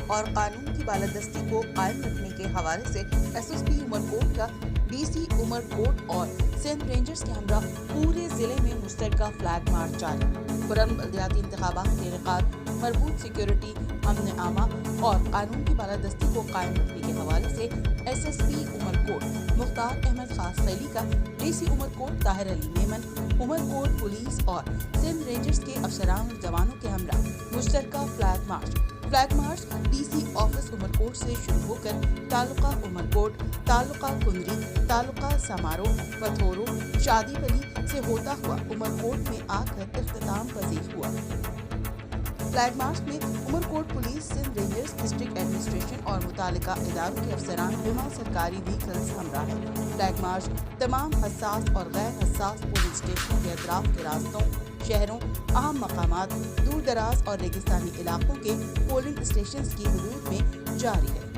اور قانون کی بالادستی کو قائم رکھنے کے حوالے سے ایس ایس پی عمرکوٹ کا ڈی سی عمرکوٹ اور سندھ رینجرز کے ہمراہ پورے ضلع میں مشترکہ فلیگ مارچ جاری۔ قرآن بلدیاتی انتخابات کے انعقاد، مربوط سیکیورٹی، امن عامہ اور قانون کی بالادستی کو قائم رکھنے کے حوالے سے ایس ایس پی عمرکوٹ مختار احمد خاص خیلی کا ڈی سی عمرکوٹ طاہر علی میمن، عمرکوٹ پولیس اور سندھ رینجرز کے افسران اور جوانوں کے ہمراہ مشترکہ flag march D C office Umarkot سے شروع ہو کر تعلقہ عمرکوٹ، تعلقہ کندری، تعلقہ سمارو، پتھورو، شادی پلی سے ہوتا ہوا عمرکوٹ میں آ کر اختتام پذیر ہوا۔ فلیگ مارچ میں Umarkot police, Sindh rangers, district administration اور متعلقہ اداروں کے افسران بما سرکاری وہیکلز ہمراہ ہیں۔ فلیگ مارچ تمام حساس اور غیر حساس پولنگ اسٹیشنوں کے اطراف کے راستوں، شہروں، اہم مقامات، دور دراز اور ریگستانی علاقوں کے پولنگ اسٹیشنز کی حدود میں جاری ہے۔